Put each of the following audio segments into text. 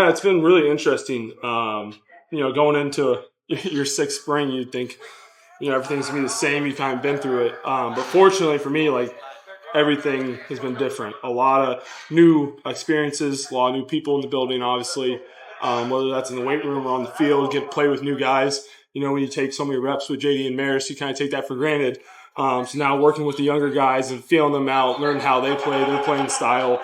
Yeah, it's been really interesting. Going into your sixth spring, you'd think, everything's gonna be the same. You've kind of been through it. But fortunately for me, like everything has been different. A lot of new experiences, a lot of new people in the building, obviously. Whether that's in the weight room or on the field, get to play with new guys. When you take so many reps with JD and Maris, you kind of take that for granted. So now working with the younger guys and feeling them out, learning how they play, their playing style,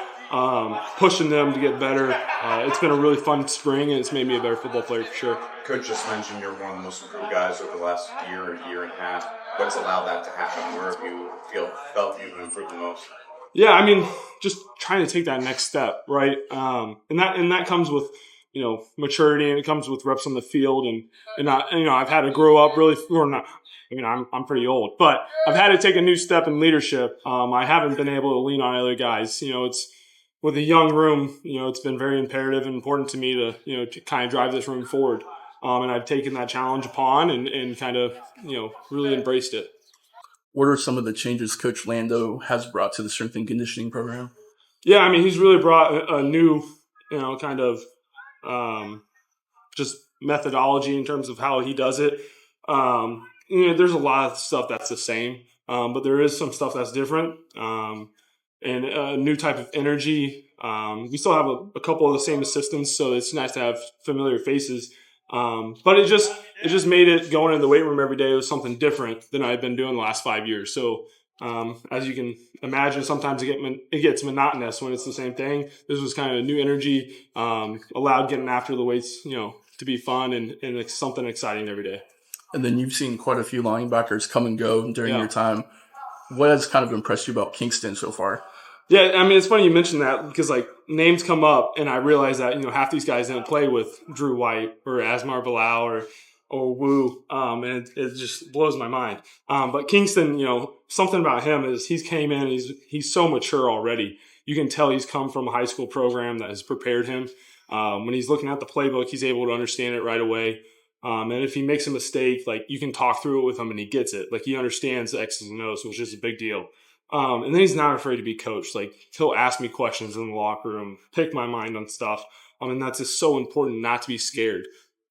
pushing them to get better. It's been a really fun spring, and it's made me a better football player for sure. Coach just mentioned you're one of the most improved guys over the last year and a half. What's allowed that to happen? Where have you felt you've improved the most? Yeah, I mean, just trying to take that next step, right? And that comes with maturity, and it comes with reps on the field, and I've had to grow up really, or not. I'm pretty old, but I've had to take a new step in leadership. I haven't been able to lean on other guys. It's with a young room. It's been very imperative and important to me to kind of drive this room forward. And I've taken that challenge upon and kind of really embraced it. What are some of the changes Coach Landow has brought to the strength and conditioning program? Yeah, I mean, he's really brought a new, kind of just methodology in terms of how he does it. There's a lot of stuff that's the same, but there is some stuff that's different, and a new type of energy. We still have a couple of the same assistants, so it's nice to have familiar faces. But it just made it going into the weight room every day was something different than I've been doing the last 5 years. So as you can imagine, sometimes it gets monotonous when it's the same thing. This was kind of a new energy, allowed getting after the weights, to be fun and it's something exciting every day. And then you've seen quite a few linebackers come and go during your time. What has kind of impressed you about Kyngstonn so far? Yeah, I mean, it's funny you mentioned that because, names come up, and I realize that, half these guys didn't play with Drew White or Asmar Bullough or Wu, and it just blows my mind. But Kyngstonn, something about him is he's came in, he's so mature already. You can tell he's come from a high school program that has prepared him. When he's looking at the playbook, he's able to understand it right away. And if he makes a mistake, you can talk through it with him and he gets it. He understands the X's and O's, which is a big deal. And then he's not afraid to be coached. He'll ask me questions in the locker room, pick my mind on stuff. And that's just so important not to be scared,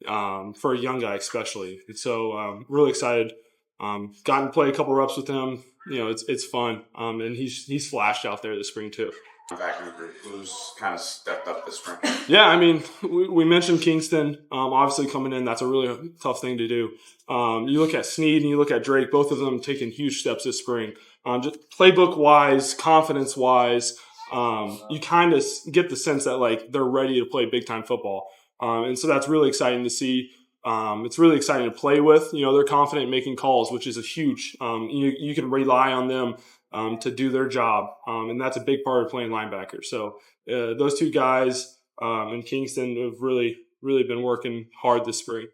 for a young guy especially. And so really excited. Gotten to play a couple reps with him. It's fun. And he's flashed out there this spring too. Back in the group, who's kind of stepped up this spring? Yeah, I mean, we mentioned Kyngstonn. Obviously coming in, that's a really tough thing to do. You look at Sneed and you look at Drake, both of them taking huge steps this spring. Just playbook-wise, confidence-wise, you kind of get the sense that, they're ready to play big-time football. And so that's really exciting to see. It's really exciting to play with. They're confident in making calls, which is a huge you can rely on them to do their job. And that's a big part of playing linebacker. So those two guys and Kyngstonn have really, really been working hard this spring.